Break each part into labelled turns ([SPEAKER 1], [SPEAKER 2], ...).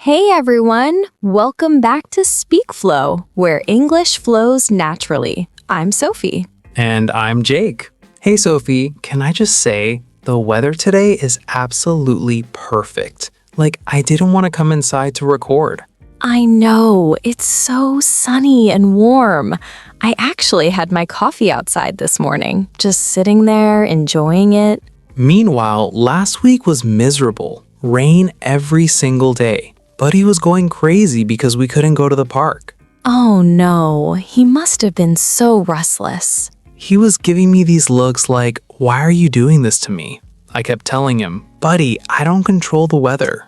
[SPEAKER 1] Hey everyone! Welcome back to SpeakFlow, where English flows naturally. I'm Sophie.
[SPEAKER 2] And I'm Jake. Hey Sophie, can I just say, the weather today is absolutely perfect. Like, I didn't want to come inside to record.
[SPEAKER 1] I know, it's so sunny and warm. I actually had my coffee outside this morning, just sitting there, enjoying it.
[SPEAKER 2] Meanwhile, last week was miserable. Rain every single day. Buddy was going crazy because we couldn't go to the park.
[SPEAKER 1] Oh no, he must have been so restless.
[SPEAKER 2] He was giving me these looks like, why are you doing this to me? I kept telling him, buddy, I don't control the weather.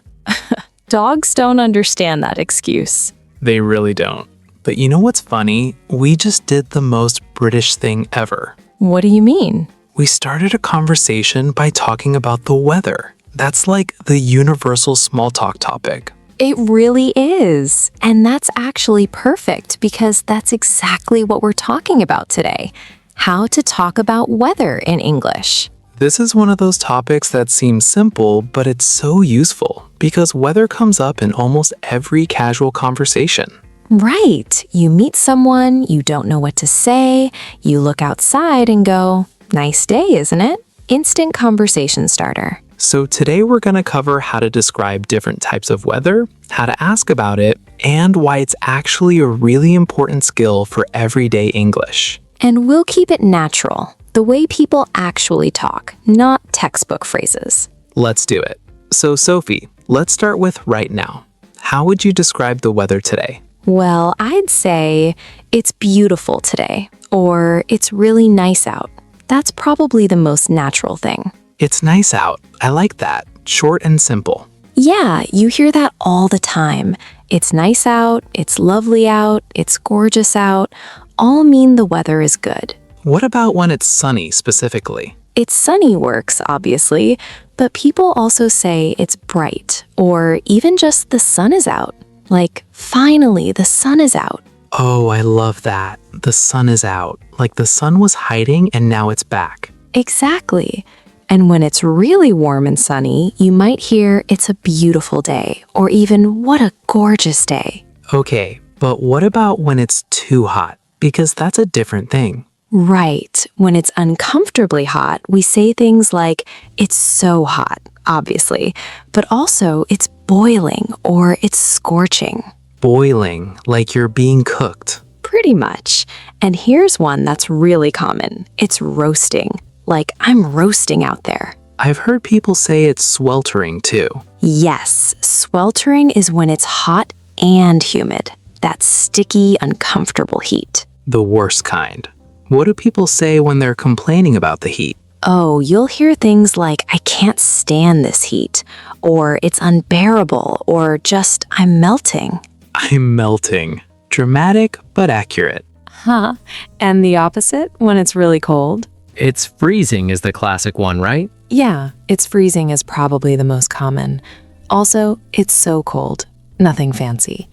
[SPEAKER 1] Dogs don't understand that excuse.
[SPEAKER 2] They really don't. But you know what's funny? We just did the most British thing ever.
[SPEAKER 1] What do you mean?
[SPEAKER 2] We started a conversation by talking about the weather. That's like the universal small talk topic.
[SPEAKER 1] It really is. And that's actually perfect because that's exactly what we're talking about today. How to talk about weather in English.
[SPEAKER 2] This is one of those topics that seems simple, but it's so useful because weather comes up in almost every casual conversation.
[SPEAKER 1] Right. You meet someone, you don't know what to say, you look outside and go, nice day, isn't it? Instant conversation starter.
[SPEAKER 2] So today we're going to cover how to describe different types of weather, how to ask about it, and why it's actually a really important skill for everyday English.
[SPEAKER 1] And we'll keep it natural, the way people actually talk, not textbook phrases.
[SPEAKER 2] Let's do it. So Sophie, let's start with right now. How would you describe the weather today?
[SPEAKER 1] Well, I'd say it's beautiful today, or it's really nice out. That's probably the most natural thing.
[SPEAKER 2] It's nice out. I like that. Short and simple.
[SPEAKER 1] Yeah, you hear that all the time. It's nice out, it's lovely out, it's gorgeous out. All mean the weather is good.
[SPEAKER 2] What about when it's sunny specifically?
[SPEAKER 1] It's sunny works, obviously, but people also say it's bright, or even just the sun is out. Like, finally, the sun is out.
[SPEAKER 2] Oh, I love that. The sun is out. Like the sun was hiding and now it's back.
[SPEAKER 1] Exactly. And when it's really warm and sunny, you might hear it's a beautiful day, or even what a gorgeous day.
[SPEAKER 2] Okay, but what about when it's too hot? Because that's a different thing.
[SPEAKER 1] Right. When it's uncomfortably hot, we say things like, it's so hot, obviously, but also it's boiling or it's scorching.
[SPEAKER 2] Boiling, like you're being cooked.
[SPEAKER 1] Pretty much. And here's one that's really common. It's roasting. Like, I'm roasting out there.
[SPEAKER 2] I've heard people say it's sweltering too.
[SPEAKER 1] Yes, sweltering is when it's hot and humid. That sticky, uncomfortable heat.
[SPEAKER 2] The worst kind. What do people say when they're complaining about the heat?
[SPEAKER 1] Oh, you'll hear things like, I can't stand this heat, or it's unbearable, or just, I'm melting.
[SPEAKER 2] I'm melting. Dramatic, but accurate.
[SPEAKER 1] Huh. And the opposite, when it's really cold?
[SPEAKER 3] It's freezing is the classic one, right?
[SPEAKER 1] Yeah, it's freezing is probably the most common. Also, it's so cold. Nothing fancy.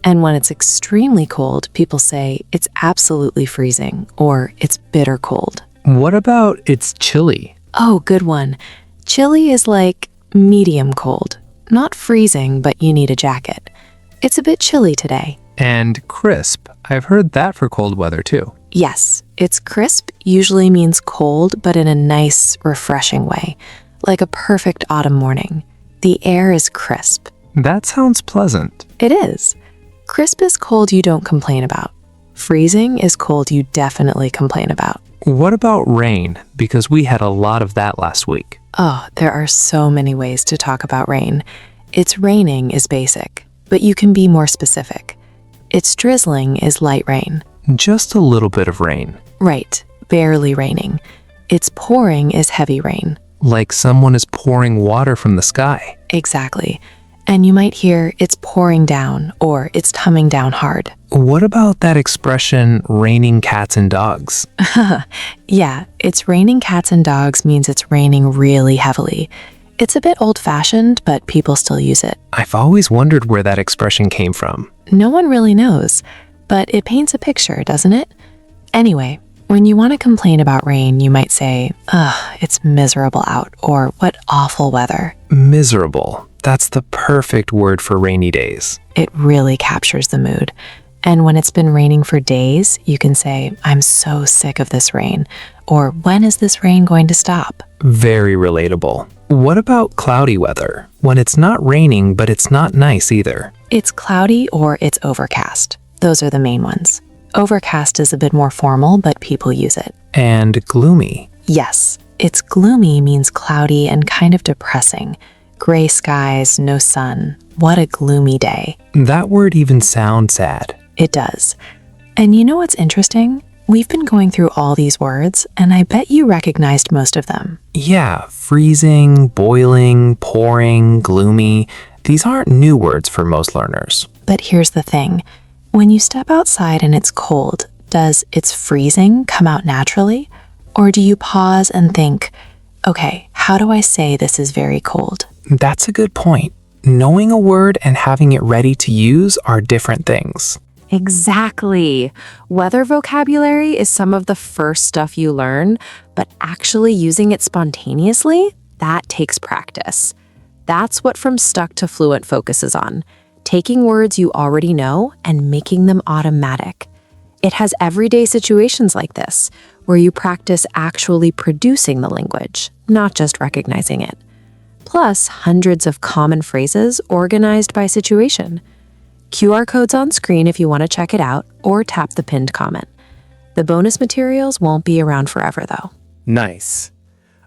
[SPEAKER 1] And when it's extremely cold, people say it's absolutely freezing or it's bitter cold.
[SPEAKER 3] What about it's chilly?
[SPEAKER 1] Oh, good one. Chilly is like medium cold. Not freezing, but you need a jacket. It's a bit chilly today.
[SPEAKER 3] And crisp. I've heard that for cold weather too.
[SPEAKER 1] Yes, it's crisp usually means cold, but in a nice, refreshing way. Like a perfect autumn morning. The air is crisp.
[SPEAKER 3] That sounds pleasant.
[SPEAKER 1] It is. Crisp is cold you don't complain about. Freezing is cold you definitely complain about.
[SPEAKER 3] What about rain? Because we had a lot of that last week.
[SPEAKER 1] Oh, there are so many ways to talk about rain. It's raining is basic, but you can be more specific. It's drizzling is light rain.
[SPEAKER 3] Just a little bit of rain.
[SPEAKER 1] Right, barely raining. It's pouring is heavy rain.
[SPEAKER 3] Like someone is pouring water from the sky.
[SPEAKER 1] Exactly. And you might hear it's pouring down or it's coming down hard.
[SPEAKER 3] What about that expression, raining cats and dogs?
[SPEAKER 1] Yeah, it's raining cats and dogs means it's raining really heavily. It's a bit old-fashioned, but people still use it.
[SPEAKER 3] I've always wondered where that expression came from.
[SPEAKER 1] No one really knows, but it paints a picture, doesn't it? Anyway, when you want to complain about rain, you might say, ugh, it's miserable out, or what awful weather.
[SPEAKER 3] Miserable. That's the perfect word for rainy days.
[SPEAKER 1] It really captures the mood. And when it's been raining for days, you can say, I'm so sick of this rain. Or when is this rain going to stop?
[SPEAKER 3] Very relatable. What about cloudy weather? When it's not raining, but it's not nice either.
[SPEAKER 1] It's cloudy or it's overcast. Those are the main ones. Overcast is a bit more formal, but people use it.
[SPEAKER 3] And gloomy.
[SPEAKER 1] Yes, it's gloomy means cloudy and kind of depressing. Gray skies, no sun. What a gloomy day.
[SPEAKER 3] That word even sounds sad.
[SPEAKER 1] It does. And you know what's interesting? We've been going through all these words, and I bet you recognized most of them.
[SPEAKER 3] Yeah, freezing, boiling, pouring, gloomy. These aren't new words for most learners.
[SPEAKER 1] But here's the thing. When you step outside and it's cold, does "it's freezing" come out naturally? Or do you pause and think, okay, how do I say this is very cold?
[SPEAKER 3] That's a good point. Knowing a word and having it ready to use are different things.
[SPEAKER 4] Exactly. Weather vocabulary is some of the first stuff you learn, but actually using it spontaneously, that takes practice. That's what From Stuck to Fluent focuses on, taking words you already know and making them automatic. It has everyday situations like this, where you practice actually producing the language, not just recognizing it. Plus, hundreds of common phrases organized by situation. QR code's on screen if you want to check it out, or tap the pinned comment. The bonus materials won't be around forever, though.
[SPEAKER 5] Nice.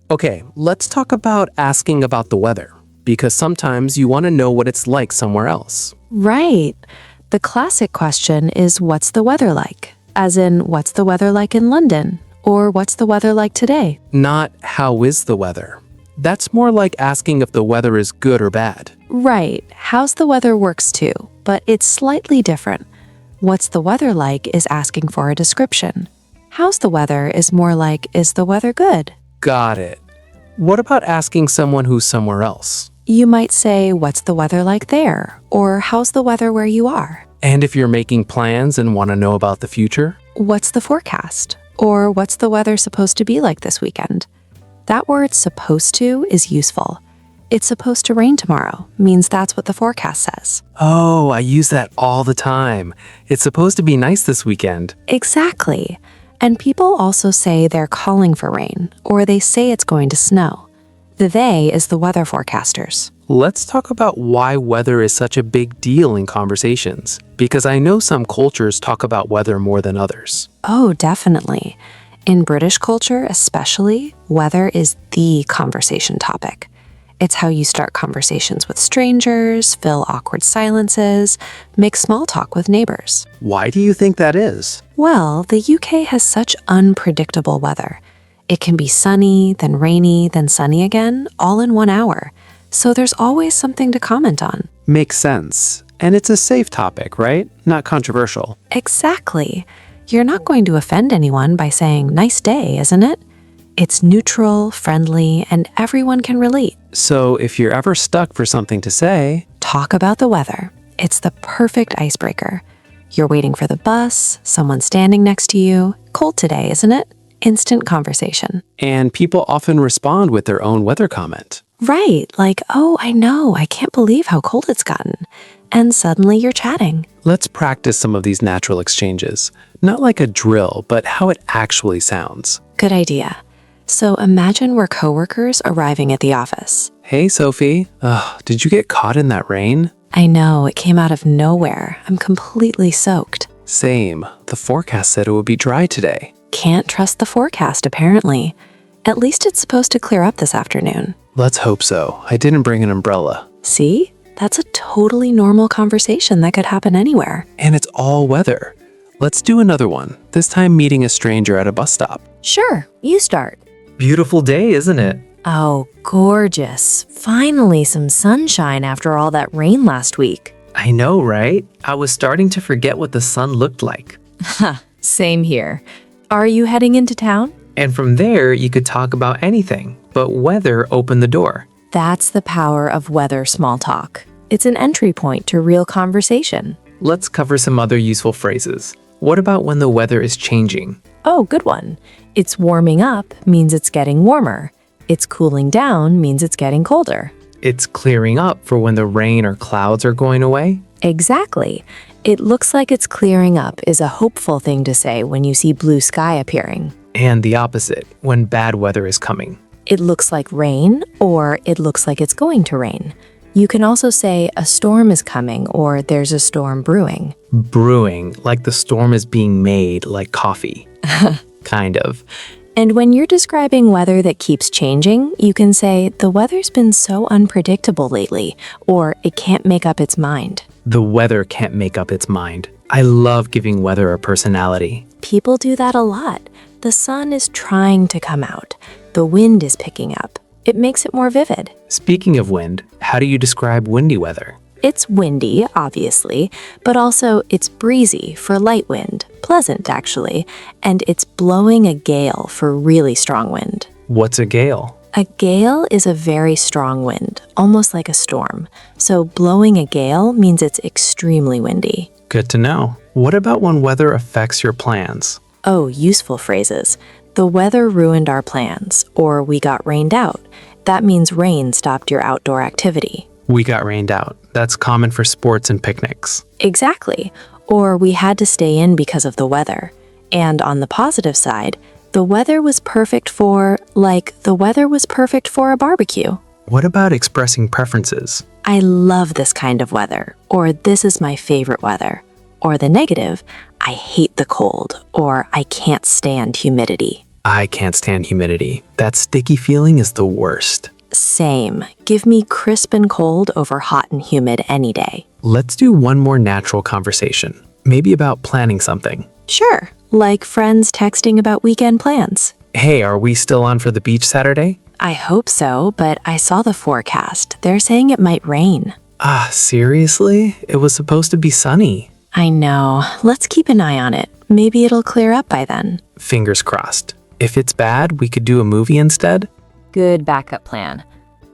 [SPEAKER 5] Okay, let's talk about asking about the weather, because sometimes you want to know what it's like somewhere else.
[SPEAKER 1] Right. The classic question is, what's the weather like? As in, what's the weather like in London? Or what's the weather like today?
[SPEAKER 5] Not how is the weather. That's more like asking if the weather is good or bad.
[SPEAKER 1] Right. How's the weather works too, but it's slightly different. What's the weather like is asking for a description. How's the weather is more like, is the weather good?
[SPEAKER 5] Got it. What about asking someone who's somewhere else?
[SPEAKER 1] You might say, what's the weather like there? Or how's the weather where you are?
[SPEAKER 5] And if you're making plans and want to know about the future?
[SPEAKER 1] What's the forecast? Or what's the weather supposed to be like this weekend? That word supposed to is useful. It's supposed to rain tomorrow means that's what the forecast says.
[SPEAKER 5] Oh, I use that all the time. It's supposed to be nice this weekend.
[SPEAKER 1] Exactly. And people also say they're calling for rain, or they say it's going to snow. The they is the weather forecasters.
[SPEAKER 5] Let's talk about why weather is such a big deal in conversations, because I know some cultures talk about weather more than others.
[SPEAKER 1] Oh, definitely. In British culture especially, weather is the conversation topic. It's how you start conversations with strangers, fill awkward silences, make small talk with neighbors.
[SPEAKER 5] Why do you think that is?
[SPEAKER 1] Well, the UK has such unpredictable weather. It can be sunny, then rainy, then sunny again, all in 1 hour. So there's always something to comment on.
[SPEAKER 5] Makes sense. And it's a safe topic, right? Not controversial.
[SPEAKER 1] Exactly. You're not going to offend anyone by saying, nice day, isn't it? It's neutral, friendly, and everyone can relate.
[SPEAKER 5] So if you're ever stuck for something to say,
[SPEAKER 1] Talk about the weather. It's the perfect icebreaker. You're waiting for the bus, someone's standing next to you. Cold today, isn't it? Instant conversation.
[SPEAKER 5] and people often respond with their own weather comment.
[SPEAKER 1] Right, like, oh, I know, I can't believe how cold it's gotten. And suddenly you're chatting.
[SPEAKER 5] Let's practice some of these natural exchanges. Not like a drill, but how it actually sounds.
[SPEAKER 1] Good idea. So imagine we're coworkers arriving at the office.
[SPEAKER 5] Hey, Sophie. Did you get caught in that rain?
[SPEAKER 1] I know, it came out of nowhere. I'm completely soaked.
[SPEAKER 5] Same. The forecast said it would be dry today.
[SPEAKER 1] Can't trust the forecast, apparently. At least it's supposed to clear up this afternoon.
[SPEAKER 5] Let's hope so. I didn't bring an umbrella.
[SPEAKER 1] See? That's a totally normal conversation that could happen anywhere.
[SPEAKER 5] And it's all weather. Let's do another one, this time meeting a stranger at a bus stop.
[SPEAKER 4] Sure, you start.
[SPEAKER 3] Beautiful day, isn't it?
[SPEAKER 4] Oh, gorgeous. Finally some sunshine after all that rain last week.
[SPEAKER 3] I know, right? I was starting to forget what the sun looked like.
[SPEAKER 4] Same here. Are you heading into town?
[SPEAKER 3] And from there, you could talk about anything, but weather opened the door.
[SPEAKER 4] That's the power of weather small talk. It's an entry point to real conversation.
[SPEAKER 3] Let's cover some other useful phrases. What about when the weather is changing?
[SPEAKER 4] Oh, good one. It's warming up means it's getting warmer. It's cooling down means it's getting colder.
[SPEAKER 2] It's clearing up for when the rain or clouds are going away?
[SPEAKER 4] Exactly. It looks like it's clearing up is a hopeful thing to say when you see blue sky appearing.
[SPEAKER 2] And the opposite, when bad weather is coming.
[SPEAKER 4] It looks like rain, or it looks like it's going to rain. You can also say a storm is coming or there's a storm brewing.
[SPEAKER 2] Brewing, like the storm is being made, like coffee. Kind of.
[SPEAKER 4] And when you're describing weather that keeps changing, you can say the weather's been so unpredictable lately, or it can't make up its mind.
[SPEAKER 2] The weather can't make up its mind. I love giving weather a personality.
[SPEAKER 4] People do that a lot. The sun is trying to come out. The wind is picking up. It makes it more vivid.
[SPEAKER 2] Speaking of wind, how do you describe windy weather?
[SPEAKER 4] It's windy, obviously, but also it's breezy for light wind, pleasant actually, and it's blowing a gale for really strong wind.
[SPEAKER 2] What's a gale?
[SPEAKER 4] A gale is a very strong wind, almost like a storm. So blowing a gale means it's extremely windy.
[SPEAKER 2] Good to know. What about when weather affects your plans?
[SPEAKER 4] Oh, useful phrases. The weather ruined our plans, or we got rained out. That means rain stopped your outdoor activity.
[SPEAKER 2] We got rained out. That's common for sports and picnics.
[SPEAKER 4] Exactly. Or we had to stay in because of the weather. And on the positive side, the weather was perfect for, the weather was perfect for a barbecue.
[SPEAKER 2] What about expressing preferences?
[SPEAKER 4] I love this kind of weather, or this is my favorite weather. Or the negative, I hate the cold, or I can't stand humidity.
[SPEAKER 2] I can't stand humidity. That sticky feeling is the worst.
[SPEAKER 4] Same. Give me crisp and cold over hot and humid any day.
[SPEAKER 2] Let's do one more natural conversation. Maybe about planning something.
[SPEAKER 4] Sure, like friends texting about weekend plans.
[SPEAKER 2] Hey, are we still on for the beach Saturday?
[SPEAKER 4] I hope so, but I saw the forecast. They're saying it might rain.
[SPEAKER 2] Ah, seriously? It was supposed to be sunny.
[SPEAKER 4] I know. Let's keep an eye on it. Maybe it'll clear up by then.
[SPEAKER 2] Fingers crossed. If it's bad, we could do a movie instead.
[SPEAKER 6] Good backup plan.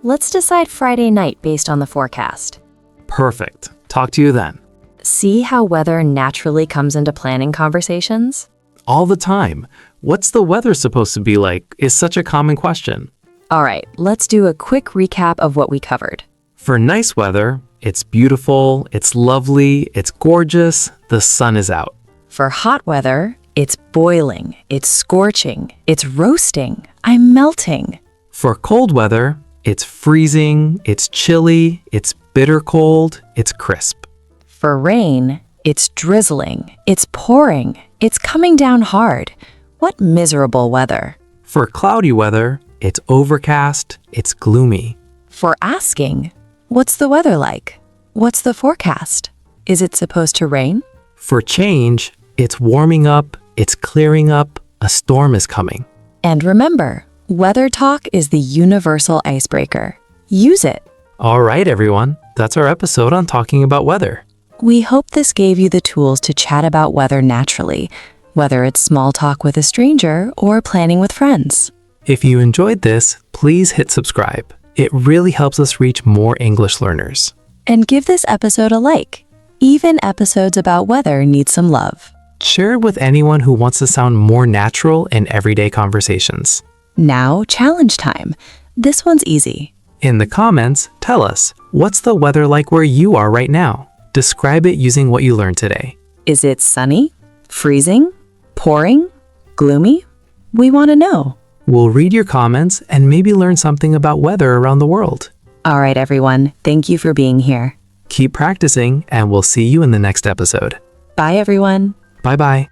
[SPEAKER 6] Let's decide Friday night based on the forecast.
[SPEAKER 2] Perfect. Talk to you then.
[SPEAKER 6] See how weather naturally comes into planning conversations?
[SPEAKER 2] All the time. What's the weather supposed to be like is such a common question.
[SPEAKER 6] All right, let's do a quick recap of what we covered.
[SPEAKER 2] For nice weather, it's beautiful, it's lovely, it's gorgeous, the sun is out.
[SPEAKER 6] For hot weather, it's boiling, it's scorching, it's roasting, I'm melting.
[SPEAKER 2] For cold weather, it's freezing, it's chilly, it's bitter cold, it's crisp.
[SPEAKER 6] For rain, it's drizzling, it's pouring, it's coming down hard. What miserable weather.
[SPEAKER 2] For cloudy weather, it's overcast, it's gloomy.
[SPEAKER 6] For asking, what's the weather like? What's the forecast? Is it supposed to rain?
[SPEAKER 2] For change, it's warming up, it's clearing up, a storm is coming.
[SPEAKER 6] And remember, weather talk is the universal icebreaker. Use it.
[SPEAKER 2] All right, everyone. That's our episode on talking about weather.
[SPEAKER 6] We hope this gave you the tools to chat about weather naturally, whether it's small talk with a stranger or planning with friends.
[SPEAKER 2] If you enjoyed this, please hit subscribe. It really helps us reach more English learners.
[SPEAKER 6] And give this episode a like. Even episodes about weather need some love.
[SPEAKER 2] Share it with anyone who wants to sound more natural in everyday conversations.
[SPEAKER 6] Now, challenge time. This one's easy.
[SPEAKER 2] In the comments, tell us, what's the weather like where you are right now? Describe it using what you learned today.
[SPEAKER 6] Is it sunny? Freezing? Pouring? Gloomy? We want to know.
[SPEAKER 2] We'll read your comments and maybe learn something about weather around the world.
[SPEAKER 6] All right, everyone. Thank you for being here.
[SPEAKER 2] Keep practicing, and we'll see you in the next episode.
[SPEAKER 6] Bye, everyone.
[SPEAKER 2] Bye-bye.